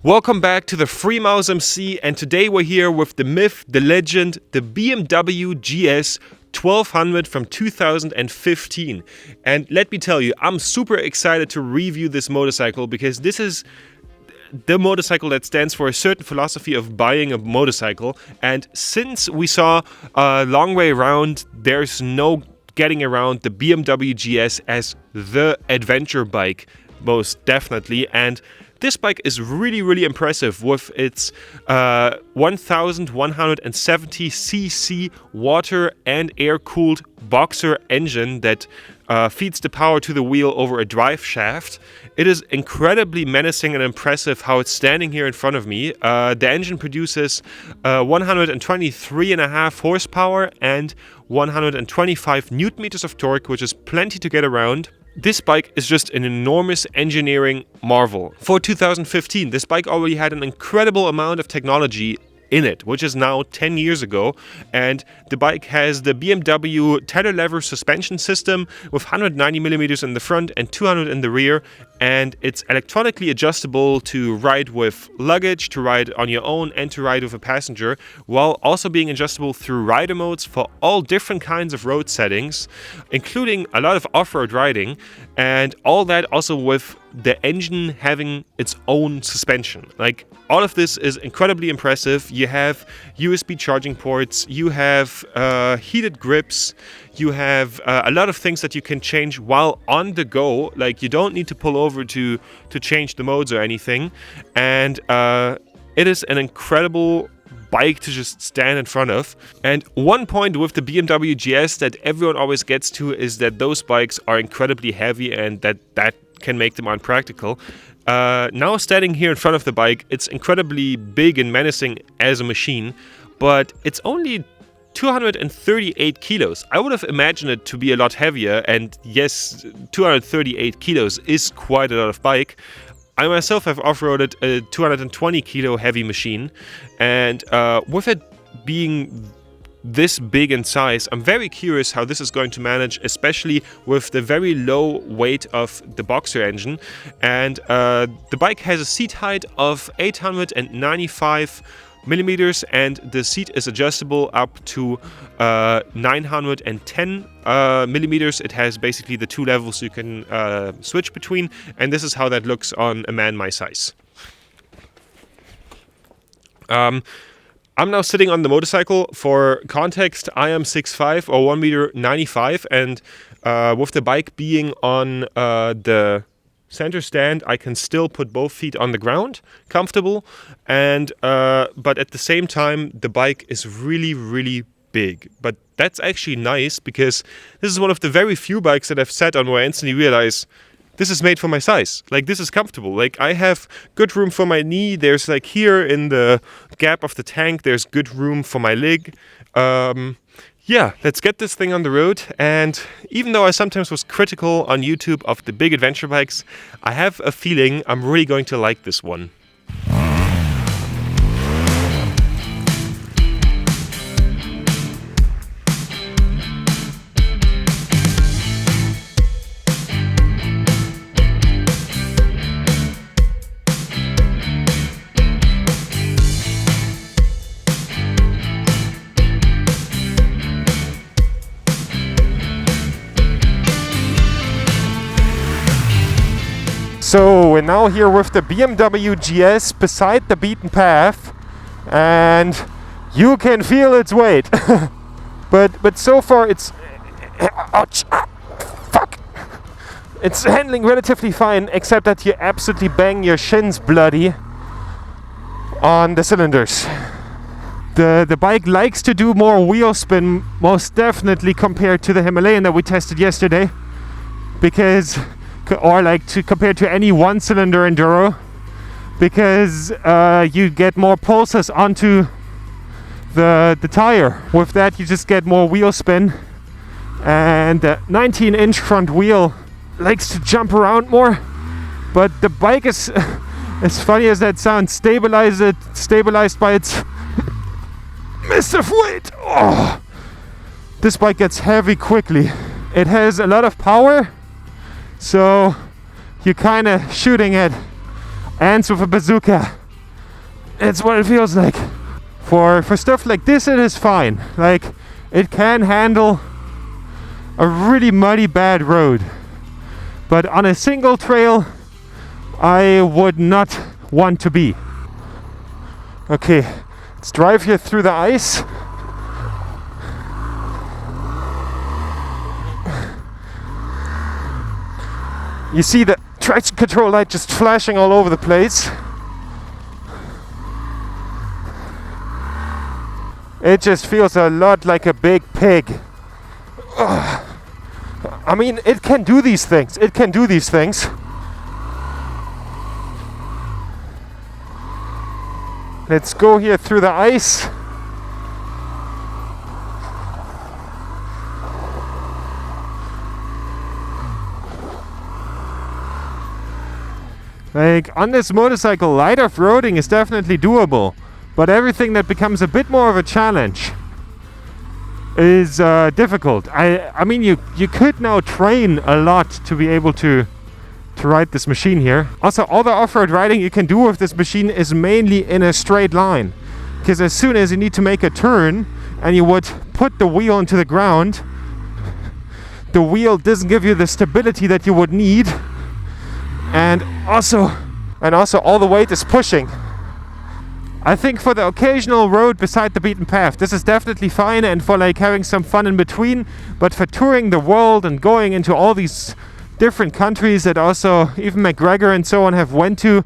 Welcome back to the Free Mouse MC, and today we're here with the myth, the legend, the BMW GS 1200 from 2015. And let me tell you, I'm super excited to review this motorcycle because this is the motorcycle that stands for a certain philosophy of buying a motorcycle. And since we saw a long way around, there's no getting around the BMW GS as the adventure bike, most definitely. And this bike is really impressive with its 1170cc water and air-cooled boxer engine that feeds the power to the wheel over a drive shaft. It is incredibly menacing and impressive how it's standing here in front of me. The engine produces 123.5 horsepower and 125 newton meters of torque, which is plenty to get around. This bike is just an enormous engineering marvel. For 2015, this bike already had an incredible amount of technology in it, which is now 10 years ago, and the bike has the BMW tether lever suspension system with 190mm in the front and 200 in the rear, and it's electronically adjustable to ride with luggage, to ride on your own, and to ride with a passenger, while also being adjustable through rider modes for all different kinds of road settings, including a lot of off-road riding, and all that also with the engine having its own suspension. Like, all of this is incredibly impressive. You have USB charging ports, you have heated grips, you have a lot of things that you can change while on the go. Like, you don't need to pull over to change the modes or anything. And it is an incredible bike to just stand in front of. And one point with the BMW GS that everyone always gets to is that those bikes are incredibly heavy and that can make them unpractical. Now standing here in front of the bike, it's incredibly big and menacing as a machine, but it's only 238 kilos. I would have imagined it to be a lot heavier, and yes, 238 kilos is quite a lot of bike. I myself have off-roaded a 220 kilo heavy machine, and with it being this big in size, I'm very curious how this is going to manage, especially with the very low weight of the boxer engine. And the bike has a seat height of 895mm, and the seat is adjustable up to 910mm. It has basically the two levels you can switch between, and this is how that looks on a man my size. I'm now sitting on the motorcycle. For context, I am 6'5" or 1.95 m, and with the bike being on the center stand, I can still put both feet on the ground, comfortable, and but at the same time, the bike is really big. But that's actually nice because this is one of the very few bikes that I've sat on where I instantly realize this is made for my size. Like, this is comfortable. Like, I have good room for my knee. There's, like, here in the gap of the tank, there's good room for my leg. Yeah, let's get this thing on the road. And even though I sometimes was critical on YouTube of the big adventure bikes, I have a feeling I'm really going to like this one. So we're now here with the BMW GS beside the beaten path, and you can feel its weight. but so far it's ouch, fuck. It's handling relatively fine, except that you absolutely bang your shins bloody on the cylinders. The bike likes to do more wheel spin, most definitely, compared to the Himalayan that we tested yesterday, compared to any one-cylinder enduro, because you get more pulses onto the tire. With that, you just get more wheel spin, and the 19-inch front wheel likes to jump around more. But the bike is, as funny as that sounds, stabilized by its massive weight. Oh, this bike gets heavy quickly. It has a lot of power, so you're kind of shooting at ants with a bazooka. it's what it feels like. For stuff like this, it is fine. Like, it can handle a really muddy, bad road. But on a single trail, I would not want to be. Okay, let's drive here through the ice. You see the traction control light just flashing all over the place. It just feels a lot like a big pig. Ugh. I mean, it can do these things. It can do these things. Let's go here through the ice. Like, on this motorcycle, light off-roading is definitely doable, but everything that becomes a bit more of a challenge is difficult. I mean, you could now train a lot to be able to ride this machine here. Also, all the off-road riding you can do with this machine is mainly in a straight line, because as soon as you need to make a turn and you would put the wheel into the ground, the wheel doesn't give you the stability that you would need. And also all the weight is pushing. I think for the occasional road beside the beaten path, this is definitely fine, and for like having some fun in between. But for touring the world and going into all these different countries that also even McGregor and so on have went to,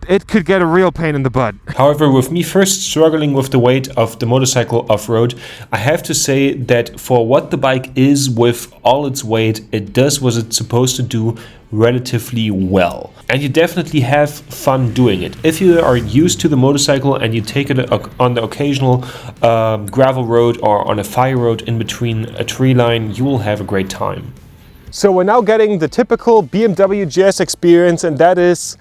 it could get a real pain in the butt. However, with me first struggling with the weight of the motorcycle off-road, I have to say that for what the bike is with all its weight, it does what it's supposed to do relatively well. And you definitely have fun doing it. If you are used to the motorcycle and you take it on the occasional gravel road or on a fire road in between a tree line, you will have a great time. So we're now getting the typical BMW GS experience, and that is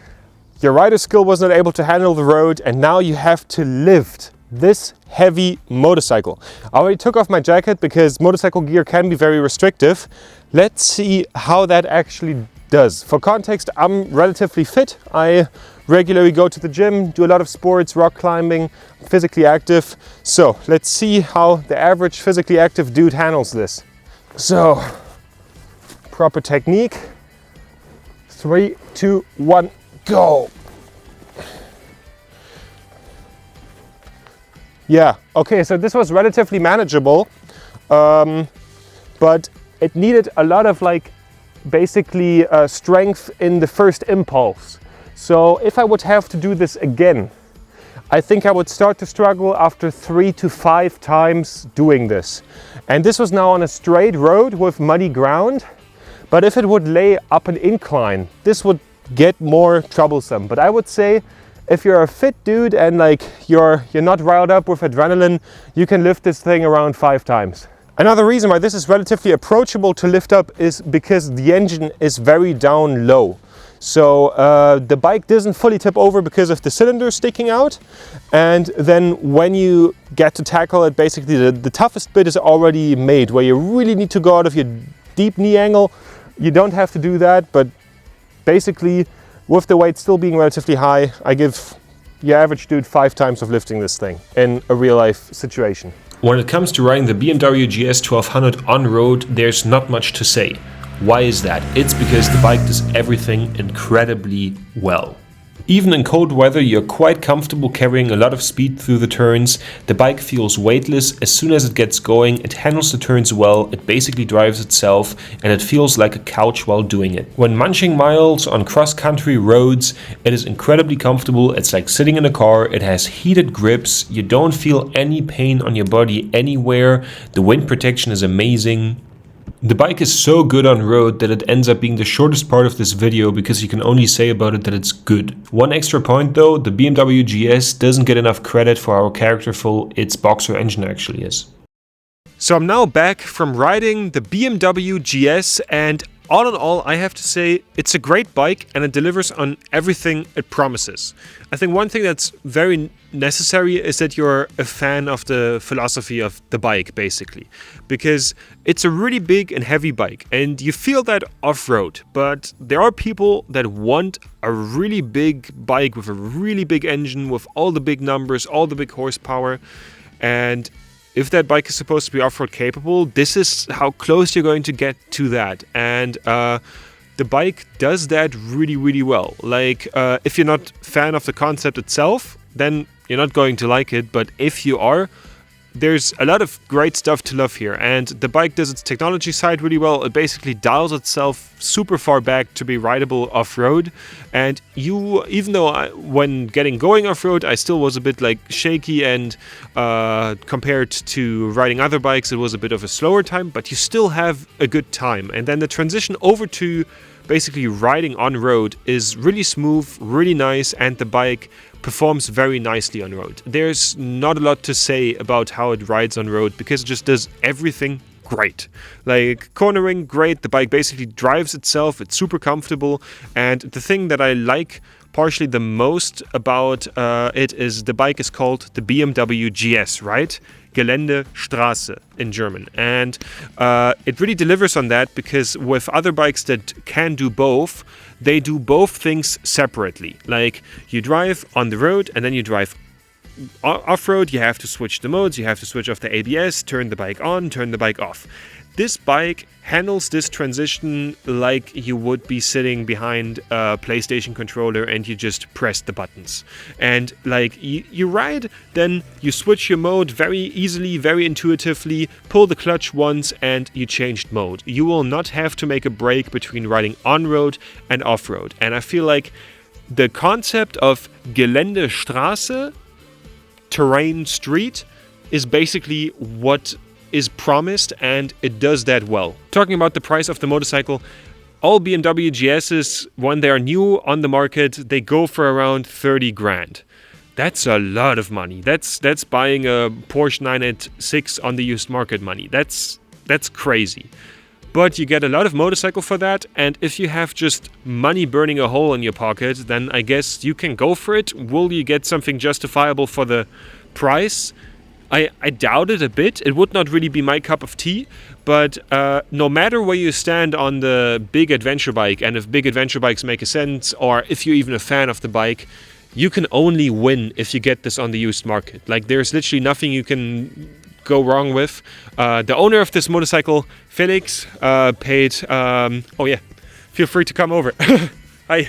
your rider skill was not able to handle the road, and now you have to lift this heavy motorcycle. I already took off my jacket because motorcycle gear can be very restrictive. Let's see how that actually does. For context, I'm relatively fit. I regularly go to the gym, do a lot of sports, rock climbing, physically active. So let's see how the average physically active dude handles this. So, proper technique. 3, 2, 1. Go! Yeah, okay, so this was relatively manageable, but it needed a lot of basically strength in the first impulse. So if I would have to do this again, I think I would start to struggle after 3 to 5 times doing this. And this was now on a straight road with muddy ground, but if it would lay up an incline, this would get more troublesome. But I would say if you're a fit dude and you're not riled up with adrenaline, you can lift this thing around 5 times. Another reason why this is relatively approachable to lift up is because the engine is very down low. So the bike doesn't fully tip over because of the cylinder sticking out. And then when you get to tackle it, basically the toughest bit is already made, where you really need to go out of your deep knee angle. You don't have to do that, but basically, with the weight still being relatively high, I give your average dude 5 times of lifting this thing in a real life situation. When it comes to riding the BMW GS 1200 on road, there's not much to say. Why is that? It's because the bike does everything incredibly well. Even in cold weather, you're quite comfortable carrying a lot of speed through the turns. The bike feels weightless. As soon as it gets going, it handles the turns well, it basically drives itself, and it feels like a couch while doing it. When munching miles on cross-country roads, it is incredibly comfortable. It's like sitting in a car. It has heated grips. You don't feel any pain on your body anywhere. The wind protection is amazing. The bike is so good on road that it ends up being the shortest part of this video because you can only say about it that it's good. One extra point though, the BMW GS doesn't get enough credit for how characterful its boxer engine actually is. So I'm now back from riding the BMW GS, and all in all, I have to say it's a great bike and it delivers on everything it promises. I think one thing that's very necessary is that you're a fan of the philosophy of the bike, basically, because it's a really big and heavy bike and you feel that off-road, but there are people that want a really big bike with a really big engine, with all the big numbers, all the big horsepower, and if that bike is supposed to be off-road capable, this is how close you're going to get to that. And the bike does that really, really well. Like, if you're not a fan of the concept itself, then you're not going to like it. But if you are, there's a lot of great stuff to love here. And the bike does its technology side really well. It basically dials itself super far back to be rideable off-road. And even though when going off-road, I still was a bit like shaky, and compared to riding other bikes, it was a bit of a slower time, but you still have a good time. And then the transition over to basically riding on road is really smooth, really nice, and the bike performs very nicely on road. There's not a lot to say about how it rides on road because it just does everything great. Like cornering, great. The bike basically drives itself. It's super comfortable. And the thing that I like partially the most about it is the bike is called the BMW GS, right? Geländestraße in German. And it really delivers on that because with other bikes that can do both, they do both things separately. Like you drive on the road and then you drive off-road, you have to switch the modes, you have to switch off the ABS, turn the bike on, turn the bike off. This bike handles this transition like you would be sitting behind a PlayStation controller and you just press the buttons. And like you ride, then you switch your mode very easily, very intuitively, pull the clutch once and you changed mode. You will not have to make a break between riding on-road and off-road. And I feel like the concept of Geländestraße, terrain street, is basically what is promised, and it does that well. Talking about the price of the motorcycle, all BMW GSs, when they are new on the market, they go for around 30 grand. That's a lot of money. That's buying a Porsche 986 on the used market money. That's crazy. But you get a lot of motorcycle for that, and if you have just money burning a hole in your pocket, then I guess you can go for it. Will you get something justifiable for the price? I doubt it a bit. It would not really be my cup of tea, but no matter where you stand on the big adventure bike, and if big adventure bikes make a sense, or if you're even a fan of the bike, you can only win if you get this on the used market. Like, there's literally nothing you can go wrong with. The owner of this motorcycle, Felix, paid... feel free to come over. Hi.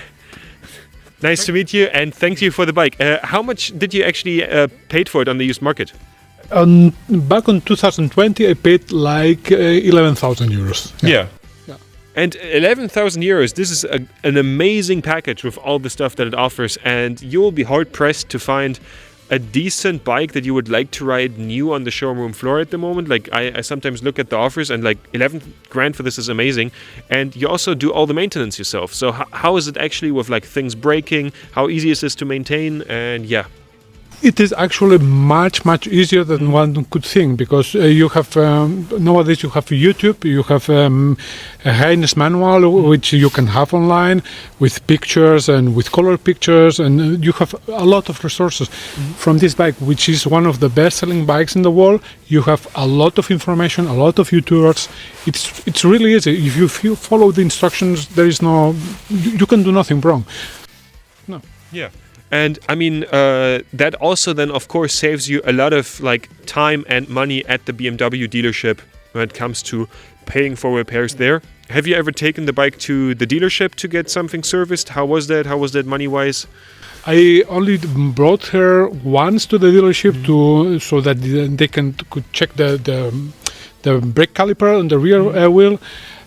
Nice to meet you, and thank you for the bike. How much did you actually paid for it on the used market? Back in 2020, I paid like 11,000 euros. Yeah. And 11,000 euros, this is an amazing package with all the stuff that it offers, and you will be hard-pressed to find a decent bike that you would like to ride new on the showroom floor at the moment. Like, I sometimes look at the offers, and like 11 grand for this is amazing. And you also do all the maintenance yourself. So how is it actually with like things breaking? How easy is this to maintain? And yeah. It is actually much easier than one could think, because you have nowadays you have YouTube, you have a Highness manual which you can have online with pictures and with color pictures, and you have a lot of resources. From this bike, which is one of the best-selling bikes in the world. You have a lot of information, a lot of YouTubers. It's really easy. If you follow the instructions, there is you can do nothing wrong. No. Yeah. And I mean, that also then, of course, saves you a lot of like time and money at the BMW dealership when it comes to paying for repairs there. Have you ever taken the bike to the dealership to get something serviced? How was that? How was that money-wise? I only brought her once to the dealership so that they could check the brake caliper on the rear wheel.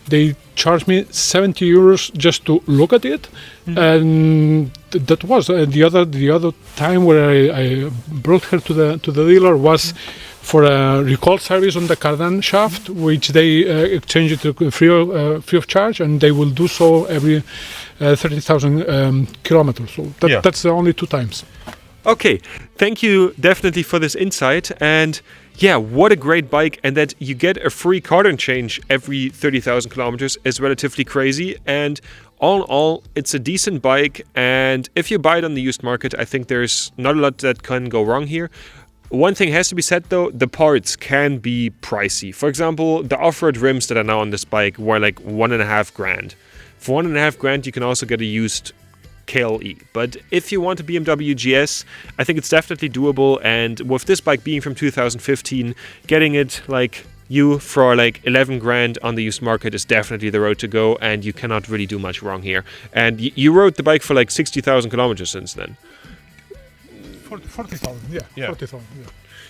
They charged me 70 euros just to look at it, and that was the other time where I brought her to the dealer was for a recall service on the cardan shaft, which they exchange it to free of charge, and they will do so every 30,000 kilometers. So that's the only 2 times. Okay, thank you definitely for this insight. And yeah, what a great bike. And that you get a free cardan change every 30,000 kilometers is relatively crazy. And all in all, it's a decent bike. And if you buy it on the used market, I think there's not a lot that can go wrong here. One thing has to be said though, the parts can be pricey. For example, the off-road rims that are now on this bike were like $1.5 grand. For $1.5 grand, you can also get a used KLE. But if you want a BMW GS, I think it's definitely doable. And with this bike being from 2015, getting it like you for like 11 grand on the used market is definitely the road to go. And you cannot really do much wrong here. And you rode the bike for like 60,000 kilometers since then. 40,000, yeah. 40,000, yeah.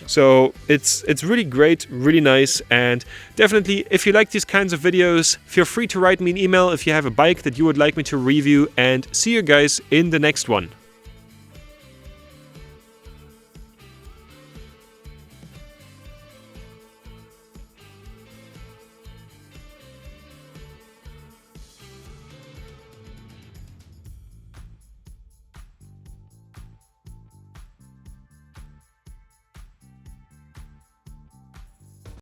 So it's really great, really nice, and definitely if you like these kinds of videos, feel free to write me an email if you have a bike that you would like me to review, and see you guys in the next one.